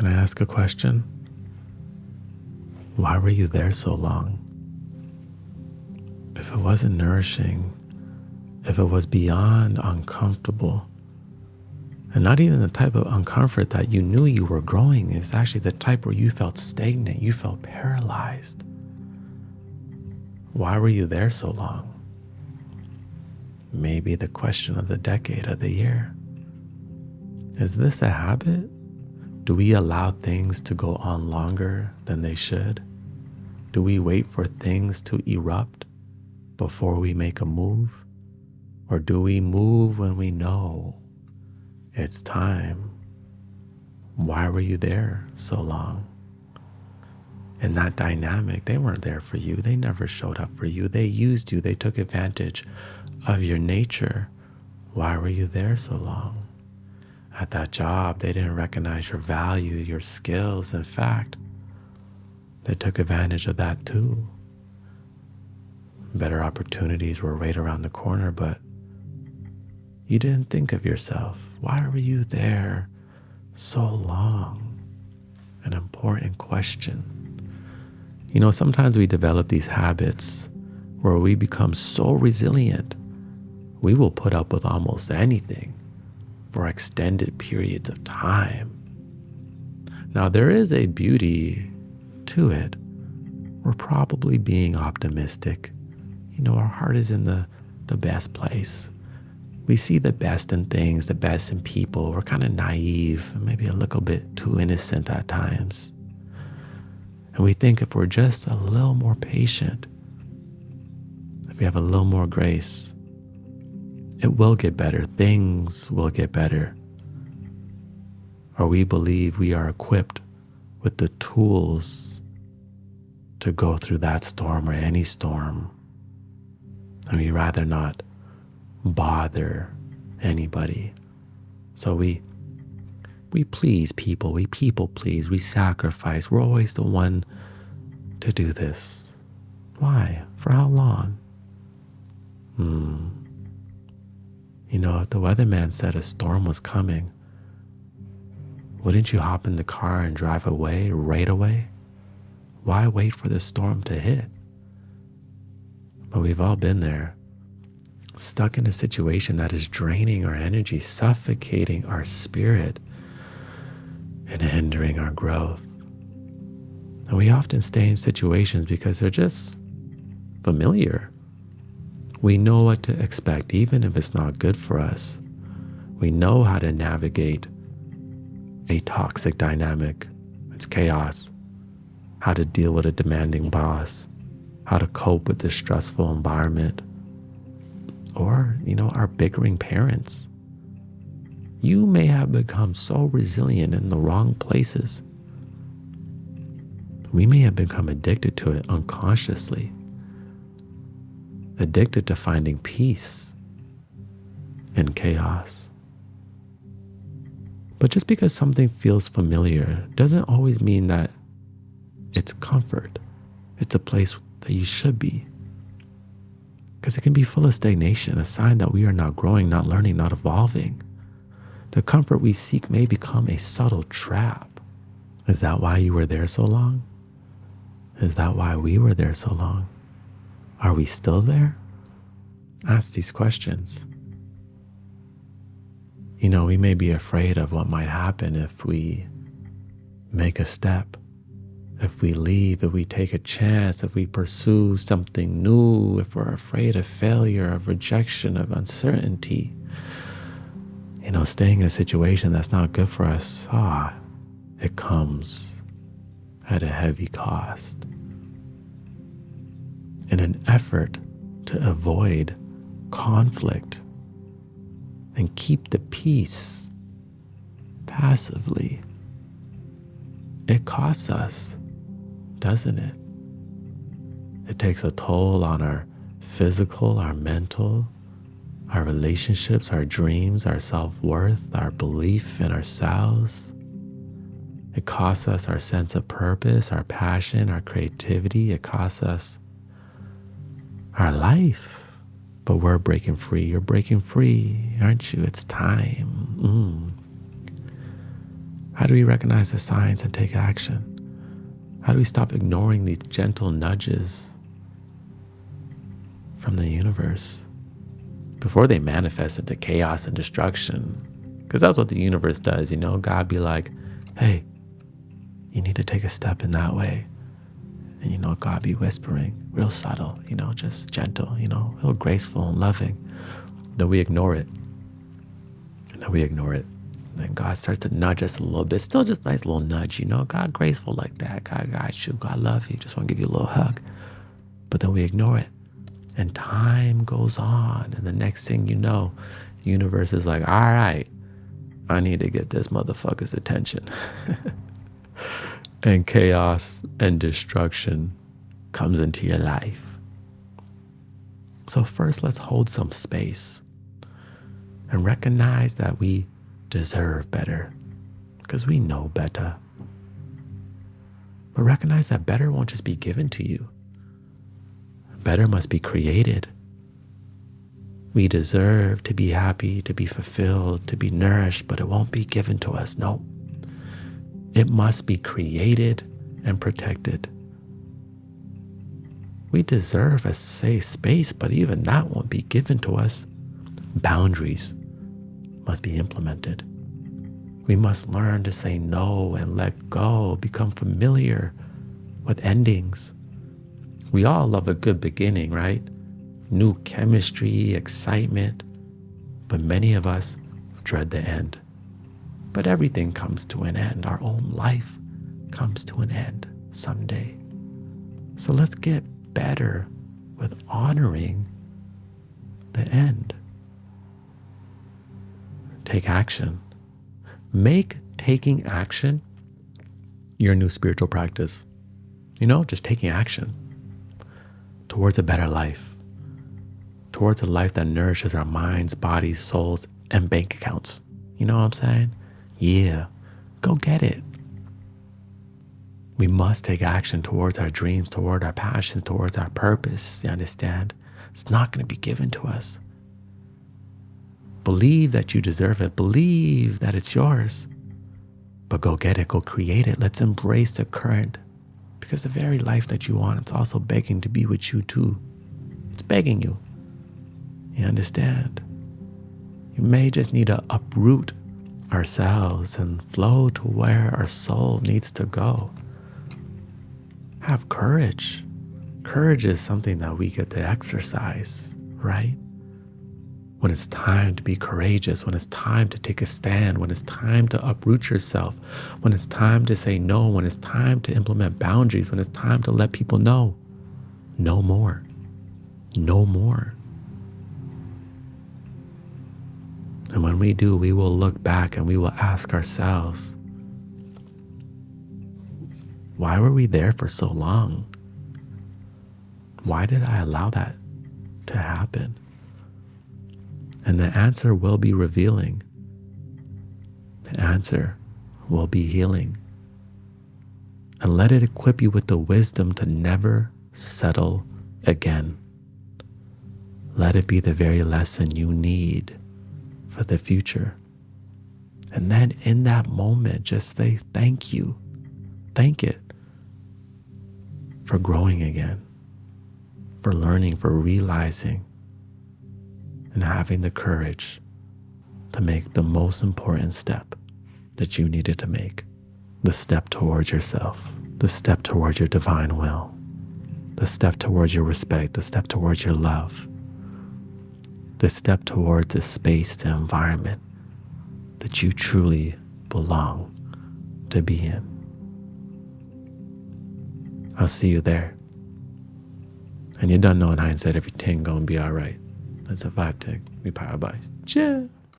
Can I ask a question? Why were you there so long? If it wasn't nourishing, if it was beyond uncomfortable, and not even the type of uncomfort that you knew you were growing, is actually the type where you felt stagnant, you felt paralyzed. Why were you there so long? Maybe the question of the decade, of the year. Is this a habit? Do we allow things to go on longer than they should? Do we wait for things to erupt before we make a move? Or do we move when we know it's time? Why were you there so long? In that dynamic, they weren't there for you. They never showed up for you. They used you. They took advantage of your nature. Why were you there so long? At that job, they didn't recognize your value, your skills. In fact, they took advantage of that too. Better opportunities were right around the corner, but you didn't think of yourself. Why were you there so long? An important question. You know, sometimes we develop these habits where we become so resilient, we will put up with almost anything for extended periods of time. Now, there is a beauty to it. We're probably being optimistic. You know, our heart is in the best place. We see the best in things, the best in people. We're kind of naive, maybe a little bit too innocent at times. And we think if we're just a little more patient, if we have a little more grace, it will get better. Things will get better. Or we believe we are equipped with the tools to go through that storm or any storm. And we rather not bother anybody. So we please people, we people please, we sacrifice. We're always the one to do this. Why? For how long? You know, if the weatherman said a storm was coming, wouldn't you hop in the car and drive away right away? Why wait for the storm to hit? But we've all been there, stuck in a situation that is draining our energy, suffocating our spirit, and hindering our growth. And we often stay in situations because they're just familiar. We know what to expect, even if it's not good for us. We know how to navigate a toxic dynamic. It's chaos. How to deal with a demanding boss. How to cope with this stressful environment. Or, you know, our bickering parents. You may have become so resilient in the wrong places. We may have become addicted to it unconsciously. Addicted to finding peace in chaos. But just because something feels familiar doesn't always mean that it's comfort. It's a place that you should be. Because it can be full of stagnation, a sign that we are not growing, not learning, not evolving. The comfort we seek may become a subtle trap. Is that why you were there so long? Is that why we were there so long? Are we still there? Ask these questions. You know, we may be afraid of what might happen if we make a step, if we leave, if we take a chance, if we pursue something new, if we're afraid of failure, of rejection, of uncertainty. You know, staying in a situation that's not good for us, it comes at a heavy cost. In an effort to avoid conflict and keep the peace passively, it costs us, doesn't it? It takes a toll on our physical, our mental, our relationships, our dreams, our self-worth, our belief in ourselves. It costs us our sense of purpose, our passion, our creativity. It costs us our life. But we're breaking free. You're breaking free, aren't you? It's time. How do we recognize the signs and take action? How do we stop ignoring these gentle nudges from the universe before they manifest into chaos and destruction? Because that's what the universe does, God be like, hey, you need to take a step in that way. And God be whispering, real subtle, just gentle, real graceful and loving. Then we ignore it. And then we ignore it. And then God starts to nudge us a little bit. Still just a nice little nudge, God graceful like that. God got you. God love you. Just want to give you a little hug. But then we ignore it. And time goes on. And the next thing you know, the universe is like, all right, I need to get this motherfucker's attention. And chaos and destruction comes into your life. So first, let's hold some space and recognize that we deserve better because we know better. But recognize that better won't just be given to you. Better must be created. We deserve to be happy, to be fulfilled, to be nourished, but it won't be given to us. No. It must be created and protected. We deserve a safe space, but even that won't be given to us. Boundaries must be implemented. We must learn to say no and let go, become familiar with endings. We all love a good beginning, right? New chemistry, excitement, but many of us dread the end. But everything comes to an end. Our own life comes to an end someday. So let's get better with honoring the end. Take action. Make taking action your new spiritual practice. Just taking action towards a better life, towards a life that nourishes our minds, bodies, souls, and bank accounts. You know what I'm saying? Yeah, go get it. We must take action towards our dreams, toward our passions, towards our purpose. You understand? It's not going to be given to us. Believe that you deserve it. Believe that it's yours. But go get it. Go create it. Let's embrace the current. Because the very life that you want, it's also begging to be with you too. It's begging you. You understand? You may just need to uproot ourselves and flow to where our soul needs to go. Have courage. Courage is something that we get to exercise, right? When it's time to be courageous, when it's time to take a stand, when it's time to uproot yourself, when it's time to say no, when it's time to implement boundaries, when it's time to let people know, no more, no more. And when we do, we will look back and we will ask ourselves, why were we there for so long? Why did I allow that to happen? And the answer will be revealing. The answer will be healing. And let it equip you with the wisdom to never settle again. Let it be the very lesson you need for the future. And then in that moment, just say thank you. Thank it for growing again, for learning, for realizing, and having the courage to make the most important step that you needed to make. The step towards yourself, the step towards your divine will, the step towards your respect, the step towards your love, the step towards the space, the environment that you truly belong to be in. I'll see you there. And you don't know in hindsight everything gonna be all right. That's a vibe thing. We power by. Cheers.